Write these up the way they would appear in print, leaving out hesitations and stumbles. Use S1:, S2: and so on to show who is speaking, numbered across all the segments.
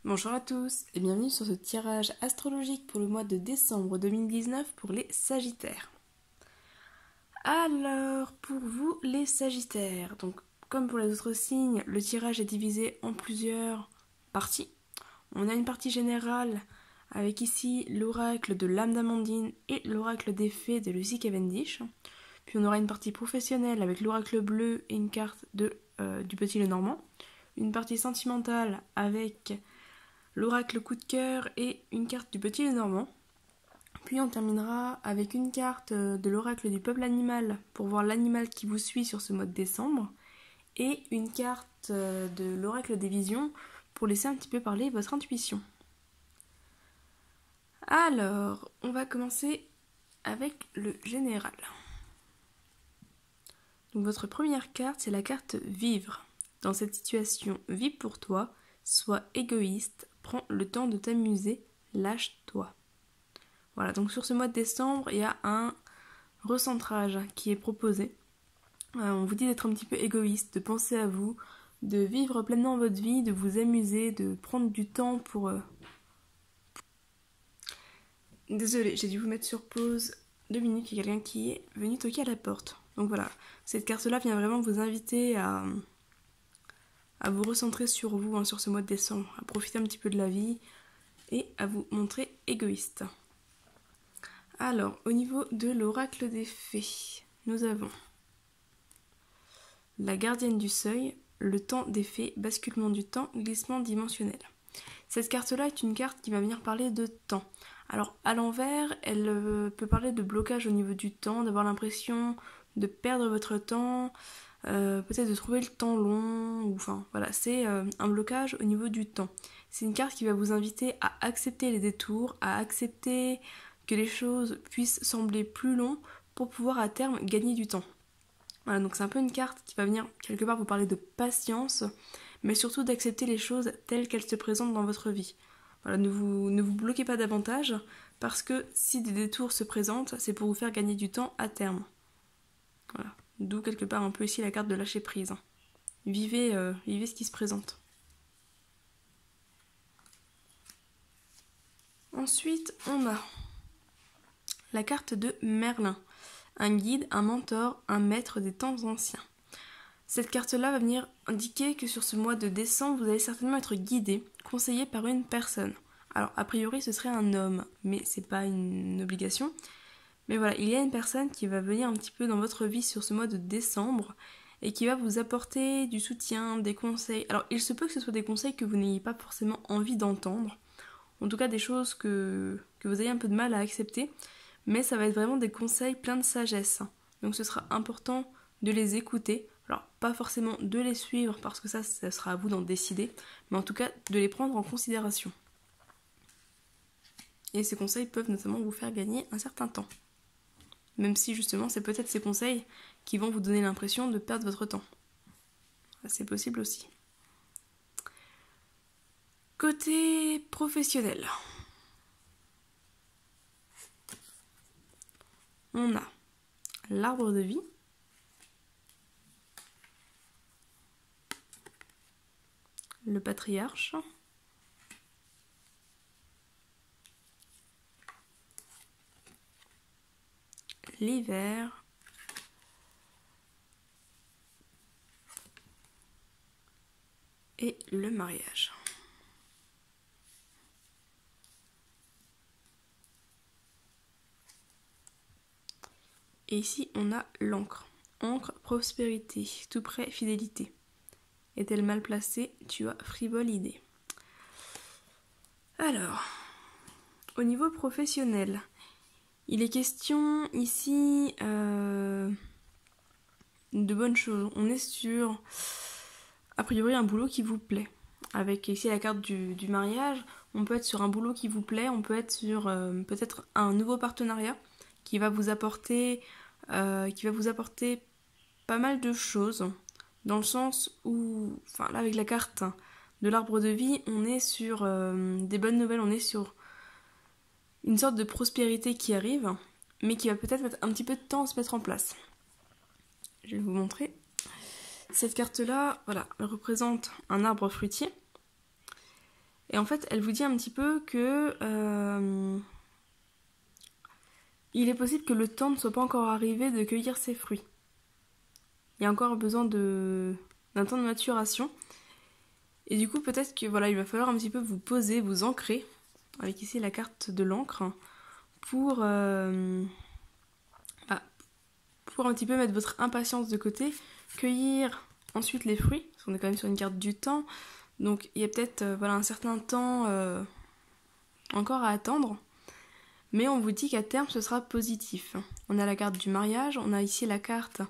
S1: Bonjour à tous et bienvenue sur ce tirage astrologique pour le mois de décembre 2019 pour les Sagittaires. Alors, pour vous les Sagittaires, donc comme pour les autres signes, le tirage est divisé en plusieurs parties. On a une partie générale avec ici l'oracle de l'âme d'Amandine et l'oracle des fées de Lucie Cavendish. Puis on aura une partie professionnelle avec l'oracle bleu et une carte du Petit Lenormand. Une partie sentimentale avec l'oracle coup de cœur et une carte du Petit Lenormand. Puis on terminera avec une carte de l'oracle du peuple animal pour voir l'animal qui vous suit sur ce mois de décembre et une carte de l'oracle des visions pour laisser un petit peu parler votre intuition. Alors, on va commencer avec le général. Donc votre première carte, c'est la carte vivre. Dans cette situation, vis pour toi, sois égoïste, prends le temps de t'amuser, lâche-toi. Voilà, donc sur ce mois de décembre, il y a un recentrage qui est proposé. On vous dit d'être un petit peu égoïste, de penser à vous, de vivre pleinement votre vie, de vous amuser, de prendre du temps pour... Désolée, j'ai dû vous mettre sur pause 2 minutes, il y a quelqu'un qui est venu toquer à la porte. Donc voilà, cette carte-là vient vraiment vous inviter à vous recentrer sur vous, sur ce mois de décembre, à profiter un petit peu de la vie et à vous montrer égoïste. Alors, au niveau de l'oracle des fées, nous avons la gardienne du seuil, le temps des fées, basculement du temps, glissement dimensionnel. Cette carte-là est une carte qui va venir parler de temps. Alors, à l'envers, elle peut parler de blocage au niveau du temps, d'avoir l'impression de perdre votre temps, peut-être de trouver le temps long, ou enfin, voilà, c'est un blocage au niveau du temps. C'est une carte qui va vous inviter à accepter les détours, à accepter que les choses puissent sembler plus longues pour pouvoir à terme gagner du temps. Voilà, donc c'est un peu une carte qui va venir quelque part vous parler de patience, mais surtout d'accepter les choses telles qu'elles se présentent dans votre vie. Voilà, ne vous bloquez pas davantage, parce que si des détours se présentent, c'est pour vous faire gagner du temps à terme. Voilà, d'où quelque part un peu ici la carte de lâcher prise. Vivez ce qui se présente. Ensuite, on a la carte de Merlin, un guide, un mentor, un maître des temps anciens. Cette carte-là va venir indiquer que sur ce mois de décembre, vous allez certainement être guidé, conseillé par une personne. Alors, a priori, ce serait un homme, mais c'est pas une obligation. Mais voilà, il y a une personne qui va venir un petit peu dans votre vie sur ce mois de décembre et qui va vous apporter du soutien, des conseils. Alors, il se peut que ce soit des conseils que vous n'ayez pas forcément envie d'entendre. En tout cas, des choses que vous ayez un peu de mal à accepter. Mais ça va être vraiment des conseils pleins de sagesse. Donc ce sera important de les écouter. Alors pas forcément de les suivre parce que ça sera à vous d'en décider, mais en tout cas de les prendre en considération. Et ces conseils peuvent notamment vous faire gagner un certain temps. Même si justement c'est peut-être ces conseils qui vont vous donner l'impression de perdre votre temps. C'est possible aussi. Côté professionnel. On a l'arbre de vie, le patriarche, l'hiver, et le mariage. Et ici, on a l'encre. Encre, prospérité, tout près, fidélité. Est-elle mal placée? Tu as frivole idée. Alors, au niveau professionnel, il est question ici de bonnes choses. On est sur, a priori, un boulot qui vous plaît. Avec ici la carte du mariage, on peut être sur un boulot qui vous plaît, on peut être sur peut-être un nouveau partenariat qui va vous apporter pas mal de choses, dans le sens où, enfin là avec la carte de l'arbre de vie, on est sur des bonnes nouvelles, on est sur une sorte de prospérité qui arrive, mais qui va peut-être mettre un petit peu de temps à se mettre en place. Je vais vous montrer. Cette carte-là, voilà, elle représente un arbre fruitier. Et en fait, elle vous dit un petit peu que il est possible que le temps ne soit pas encore arrivé de cueillir ses fruits. Il y a encore besoin d'un temps de maturation. Et du coup, peut-être que voilà, il va falloir un petit peu vous poser, vous ancrer, avec ici la carte de l'encre, pour un petit peu mettre votre impatience de côté, cueillir ensuite les fruits, parce qu'on est quand même sur une carte du temps, donc il y a peut-être un certain temps encore à attendre, mais on vous dit qu'à terme ce sera positif. On a la carte du mariage, on a ici la carte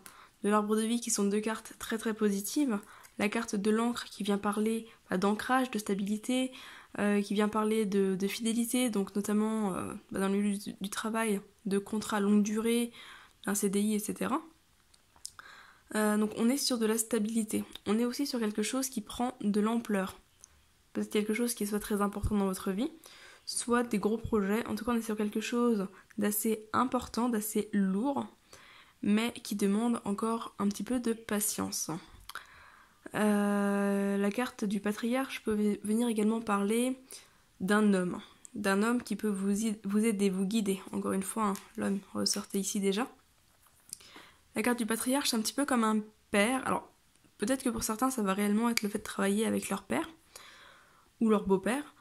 S1: de l'arbre de vie qui sont deux cartes très très positives, la carte de l'encre qui vient parler d'ancrage, de stabilité, qui vient parler de fidélité, donc notamment dans le milieu du travail, de contrats longue durée, un CDI, etc. Donc on est sur de la stabilité. On est aussi sur quelque chose qui prend de l'ampleur. Peut-être quelque chose qui soit très important dans votre vie, soit des gros projets. En tout cas, on est sur quelque chose d'assez important, d'assez lourd, mais qui demande encore un petit peu de patience. La carte du patriarche peut venir également parler d'un homme qui peut vous aider, vous guider. Encore une fois, l'homme ressortait ici déjà. La carte du patriarche, c'est un petit peu comme un père. Alors, peut-être que pour certains, ça va réellement être le fait de travailler avec leur père ou leur beau-père,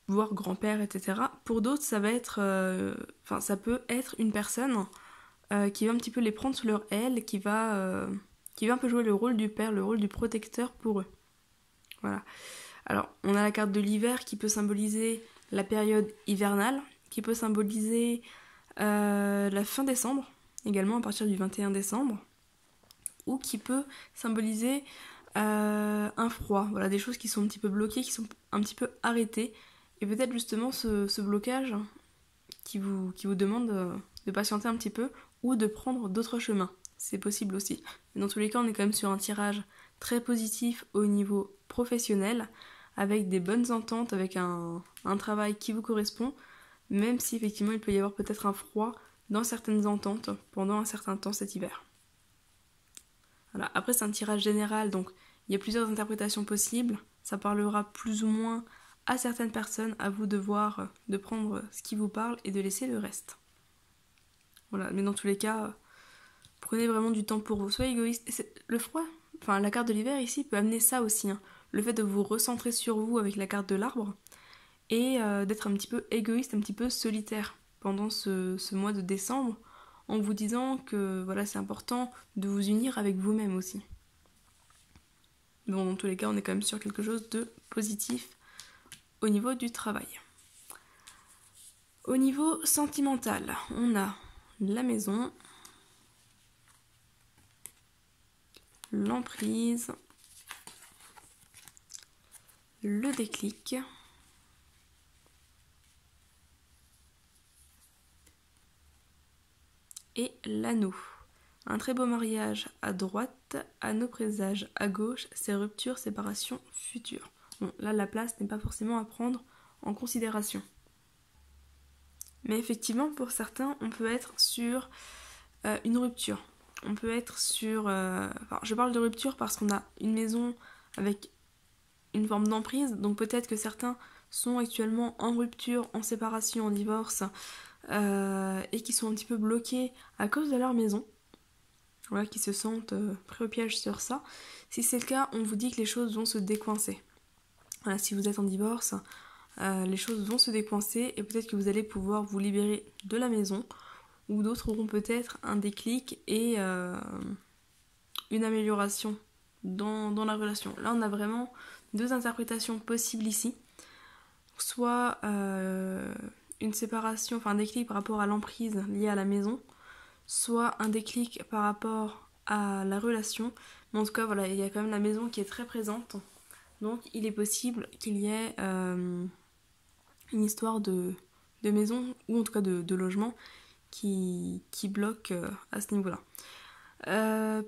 S1: voire grand-père, etc. Pour d'autres, ça va être, ça peut être une personne qui va un petit peu les prendre sous leur aile, qui va un peu jouer le rôle du père, le rôle du protecteur pour eux. Voilà. Alors, on a la carte de l'hiver qui peut symboliser la période hivernale, qui peut symboliser la fin décembre, également à partir du 21 décembre, ou qui peut symboliser un froid, voilà, des choses qui sont un petit peu bloquées, qui sont un petit peu arrêtées, et peut-être justement ce blocage qui vous demande de patienter un petit peu, ou de prendre d'autres chemins, c'est possible aussi. Mais dans tous les cas, on est quand même sur un tirage très positif au niveau professionnel, avec des bonnes ententes, avec un travail qui vous correspond, même si effectivement il peut y avoir peut-être un froid dans certaines ententes pendant un certain temps cet hiver. Voilà. Après, c'est un tirage général, donc il y a plusieurs interprétations possibles. Ça parlera plus ou moins à certaines personnes, à vous de voir, de prendre ce qui vous parle et de laisser le reste. Voilà, mais dans tous les cas, prenez vraiment du temps pour vous. Soyez égoïste. Le froid, la carte de l'hiver ici peut amener ça aussi. Le fait de vous recentrer sur vous avec la carte de l'arbre et d'être un petit peu égoïste, un petit peu solitaire pendant ce mois de décembre, en vous disant que voilà, c'est important de vous unir avec vous-même aussi. Bon, dans tous les cas, on est quand même sur quelque chose de positif au niveau du travail. Au niveau sentimental, on a la maison, l'emprise, le déclic, et l'anneau. Un très beau mariage à droite, anneau présage à gauche, ces ruptures, séparations futures. Bon, là, la place n'est pas forcément à prendre en considération. Mais effectivement, pour certains, on peut être sur une rupture. On peut être sur... je parle de rupture parce qu'on a une maison avec une forme d'emprise, donc peut-être que certains sont actuellement en rupture, en séparation, en divorce, et qui sont un petit peu bloqués à cause de leur maison. Voilà, qui se sentent pris au piège sur ça. Si c'est le cas, on vous dit que les choses vont se décoincer. Voilà, si vous êtes en divorce, les choses vont se décoincer et peut-être que vous allez pouvoir vous libérer de la maison, ou d'autres auront peut-être un déclic et une amélioration dans la relation. Là, on a vraiment deux interprétations possibles ici. Soit une séparation, un déclic par rapport à l'emprise liée à la maison, soit un déclic par rapport à la relation. Mais en tout cas, voilà, il y a quand même la maison qui est très présente. Donc, il est possible qu'il y ait une histoire de maison, ou en tout cas de logement, qui bloque à ce niveau-là.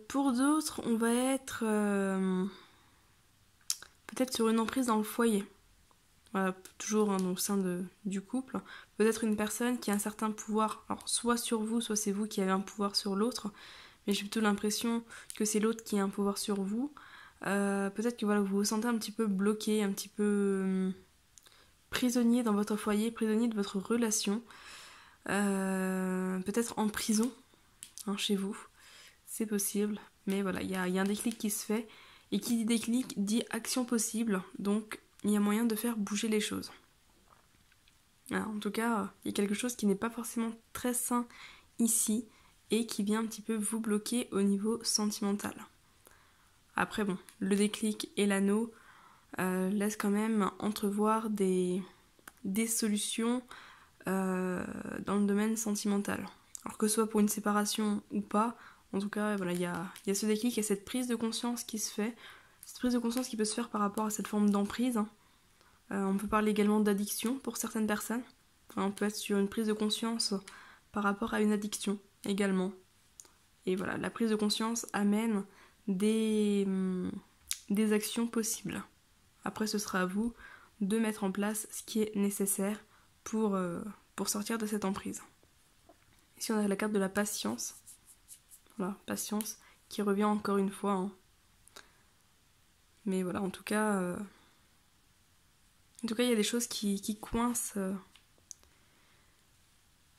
S1: Pour d'autres, on va être peut-être sur une emprise dans le foyer. Voilà, toujours au sein du couple. Peut-être une personne qui a un certain pouvoir, alors soit sur vous, soit c'est vous qui avez un pouvoir sur l'autre, mais j'ai plutôt l'impression que c'est l'autre qui a un pouvoir sur vous. Peut-être que voilà, vous vous sentez un petit peu bloqué, un petit peu prisonnier dans votre foyer, prisonnier de votre relation, peut-être en prison, hein, chez vous, c'est possible, mais voilà, il y a un déclic qui se fait, et qui dit déclic dit action possible, donc il y a moyen de faire bouger les choses. Alors, en tout cas, il y a quelque chose qui n'est pas forcément très sain ici, et qui vient un petit peu vous bloquer au niveau sentimental. Après bon, le déclic et l'anneau laissent quand même entrevoir des solutions dans le domaine sentimental. Alors que ce soit pour une séparation ou pas, en tout cas, voilà, il y a ce déclic et cette prise de conscience qui se fait, cette prise de conscience qui peut se faire par rapport à cette forme d'emprise. On peut parler également d'addiction pour certaines personnes. On peut être sur une prise de conscience par rapport à une addiction également. Et voilà, la prise de conscience amène des actions possibles. Après, ce sera à vous de mettre en place ce qui est nécessaire pour sortir de cette emprise. Ici, on a la carte de la patience. Voilà, patience qui revient encore une fois. Hein. Mais voilà, en tout cas, il y a des choses qui coincent.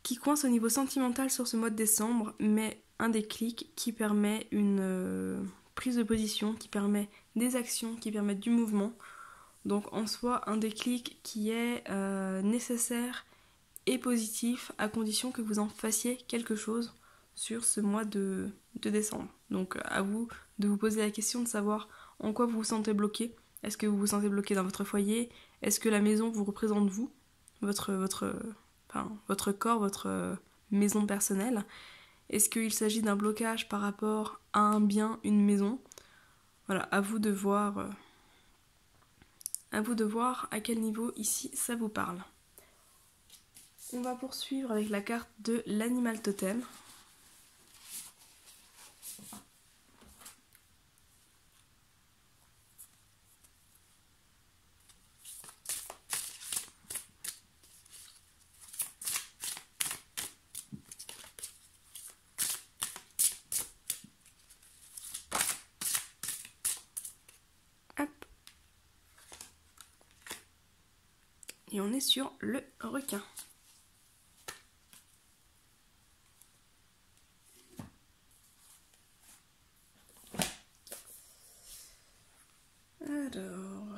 S1: Qui coince au niveau sentimental sur ce mois de décembre, mais un déclic qui permet une prise de position, qui permet des actions, qui permettent du mouvement. Donc en soi, un déclic qui est nécessaire et positif à condition que vous en fassiez quelque chose sur ce mois de décembre. Donc à vous de vous poser la question de savoir en quoi vous vous sentez bloqué. Est-ce que vous vous sentez bloqué dans votre foyer? Est-ce que la maison vous représente vous, votre corps, votre maison personnelle? Est-ce qu'il s'agit d'un blocage par rapport à un bien, une maison? Voilà, à vous de voir à quel niveau ici ça vous parle. On va poursuivre avec la carte de l'animal totem. Et on est sur le requin. Alors,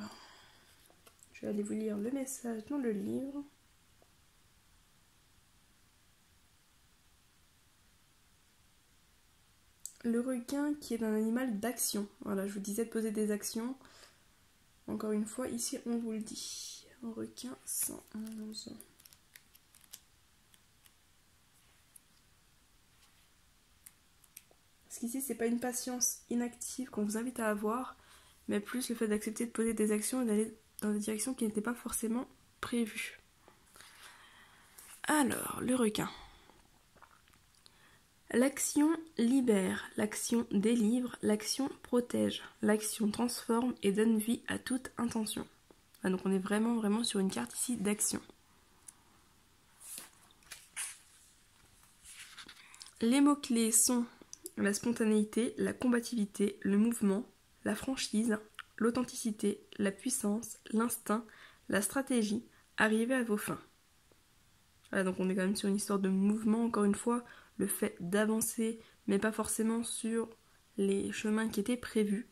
S1: je vais aller vous lire le message dans le livre. Le requin qui est un animal d'action. Voilà, je vous disais de poser des actions. Encore une fois, ici on vous le dit. Un requin 111. Parce qu'ici, c'est pas une patience inactive qu'on vous invite à avoir, mais plus le fait d'accepter de poser des actions et d'aller dans des directions qui n'étaient pas forcément prévues. Alors, le requin. L'action libère, l'action délivre, l'action protège, l'action transforme et donne vie à toute intention. Ah, donc on est vraiment sur une carte ici d'action. Les mots-clés sont la spontanéité, la combativité, le mouvement, la franchise, l'authenticité, la puissance, l'instinct, la stratégie, arriver à vos fins. Voilà, donc on est quand même sur une histoire de mouvement, encore une fois, le fait d'avancer, mais pas forcément sur les chemins qui étaient prévus.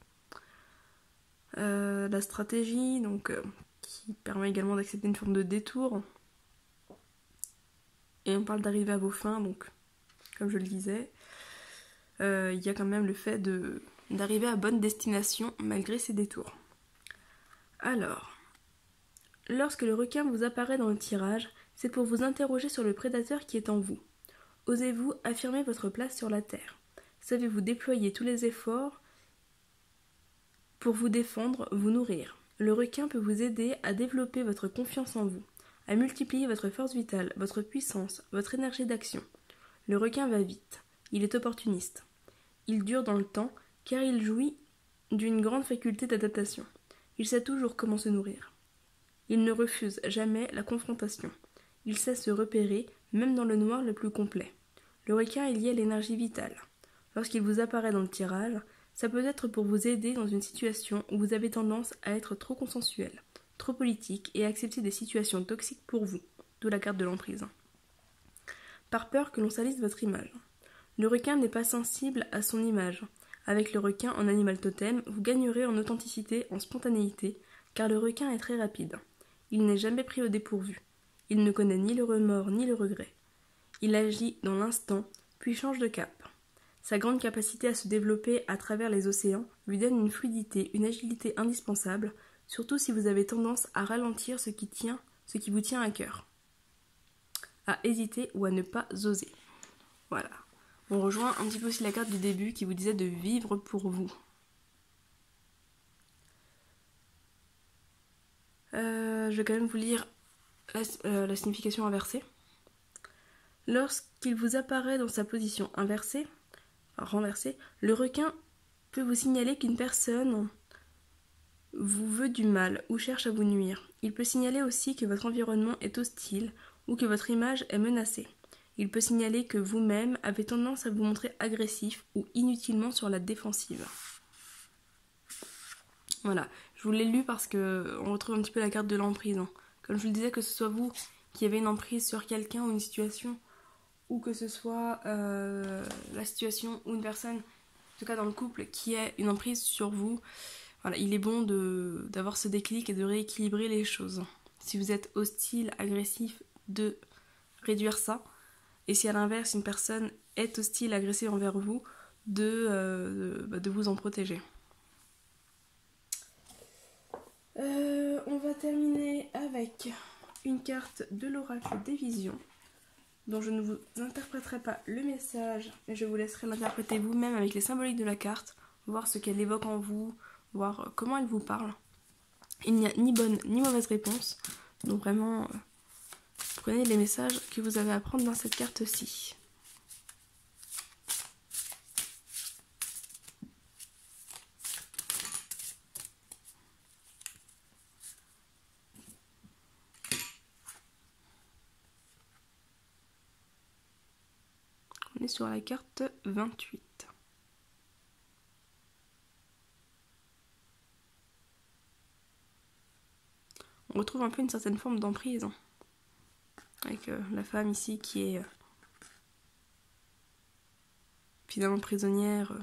S1: La stratégie, donc qui permet également d'accepter une forme de détour. Et on parle d'arriver à vos fins, donc comme je le disais, il y a quand même le fait d'arriver à bonne destination malgré ces détours. Alors, lorsque le requin vous apparaît dans le tirage, c'est pour vous interroger sur le prédateur qui est en vous. Osez-vous affirmer votre place sur la terre? Savez-vous déployer tous les efforts pour vous défendre, vous nourrir? Le requin peut vous aider à développer votre confiance en vous, à multiplier votre force vitale, votre puissance, votre énergie d'action. Le requin va vite, il est opportuniste. Il dure dans le temps car il jouit d'une grande faculté d'adaptation. Il sait toujours comment se nourrir. Il ne refuse jamais la confrontation. Il sait se repérer, même dans le noir le plus complet. Le requin est lié à l'énergie vitale. Lorsqu'il vous apparaît dans le tirage, ça peut être pour vous aider dans une situation où vous avez tendance à être trop consensuel, trop politique et accepter des situations toxiques pour vous, d'où la carte de l'emprise. Par peur que l'on salisse votre image. Le requin n'est pas sensible à son image. Avec le requin en animal totem, vous gagnerez en authenticité, en spontanéité, car le requin est très rapide. Il n'est jamais pris au dépourvu. Il ne connaît ni le remords ni le regret. Il agit dans l'instant, puis change de cap. Sa grande capacité à se développer à travers les océans lui donne une fluidité, une agilité indispensable, surtout si vous avez tendance à ralentir ce qui vous tient à cœur, à hésiter ou à ne pas oser. Voilà. On rejoint un petit peu aussi la carte du début qui vous disait de vivre pour vous. Je vais quand même vous lire la signification inversée. Lorsqu'il vous apparaît dans sa position renversée, le requin peut vous signaler qu'une personne vous veut du mal ou cherche à vous nuire. Il peut signaler aussi que votre environnement est hostile ou que votre image est menacée. Il peut signaler que vous-même avez tendance à vous montrer agressif ou inutilement sur la défensive. Voilà, je vous l'ai lu parce que on retrouve un petit peu la carte de l'emprise. Comme je vous le disais, que ce soit vous qui avez une emprise sur quelqu'un ou une situation, ou que ce soit la situation ou une personne, en tout cas dans le couple, qui a une emprise sur vous, voilà, il est bon d'avoir ce déclic et de rééquilibrer les choses. Si vous êtes hostile, agressif, de réduire ça. Et si à l'inverse, une personne est hostile, agressive envers vous, de vous en protéger. On va terminer avec une carte de l'oracle des visions, dont je ne vous interpréterai pas le message, mais je vous laisserai l'interpréter vous-même avec les symboliques de la carte, voir ce qu'elle évoque en vous, voir comment elle vous parle. Il n'y a ni bonne ni mauvaise réponse, donc vraiment, prenez les messages que vous avez à prendre dans cette carte-ci. On est sur la carte 28. On retrouve un peu une certaine forme d'emprise, avec la femme ici qui est finalement prisonnière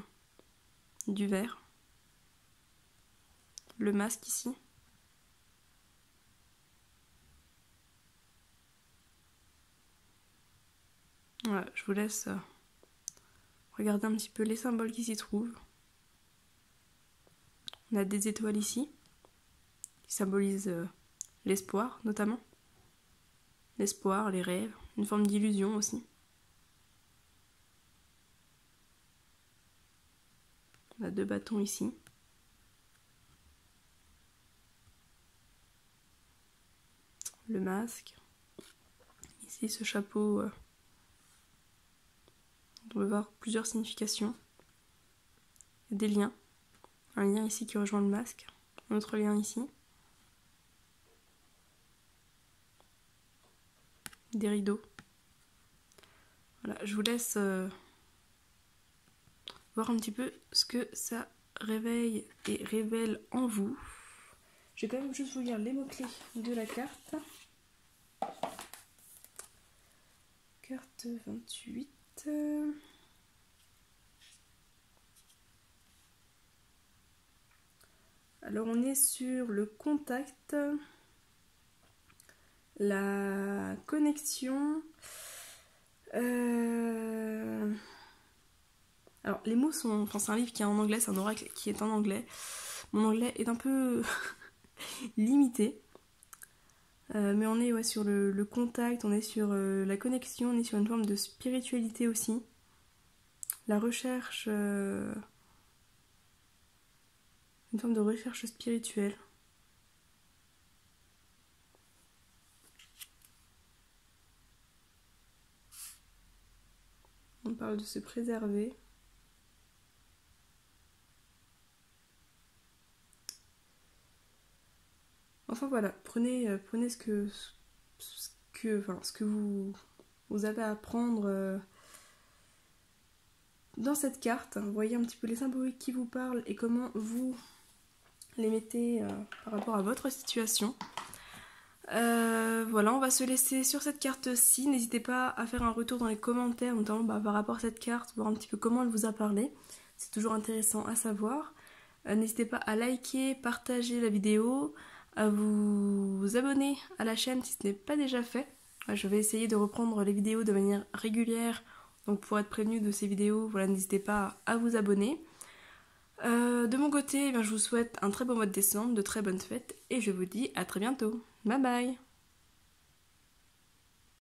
S1: du verre. Le masque ici. Voilà, je vous laisse regarder un petit peu les symboles qui s'y trouvent. On a des étoiles ici, qui symbolisent l'espoir notamment. L'espoir, les rêves, une forme d'illusion aussi. On a 2 bâtons ici. Le masque. Ici, ce chapeau, on peut voir plusieurs significations. Il y a des liens. Un lien ici qui rejoint le masque. Un autre lien ici. Des rideaux. Voilà, je vous laisse voir un petit peu ce que ça réveille et révèle en vous. Je vais quand même juste vous lire les mots-clés de la carte. Carte 28. Alors on est sur le contact, la connexion. Alors les mots sont... Enfin c'est un livre qui est en anglais, c'est un oracle qui est en anglais. Mon anglais est un peu limité. Mais on est sur le contact, on est sur la connexion, on est sur une forme de spiritualité aussi. La recherche... une forme de recherche spirituelle. On parle de se préserver. Enfin voilà, prenez ce que vous avez à apprendre dans cette carte. Vous voyez un petit peu les symboliques qui vous parlent et comment vous les mettez par rapport à votre situation. Voilà, on va se laisser sur cette carte-ci. N'hésitez pas à faire un retour dans les commentaires, notamment par rapport à cette carte, voir un petit peu comment elle vous a parlé. C'est toujours intéressant à savoir. N'hésitez pas à liker, partager la vidéo, à vous abonner à la chaîne si ce n'est pas déjà fait. Je vais essayer de reprendre les vidéos de manière régulière, donc pour être prévenu de ces vidéos, voilà, n'hésitez pas à vous abonner. De mon côté, je vous souhaite un très bon mois de décembre, de très bonnes fêtes, et je vous dis à très bientôt. Bye bye!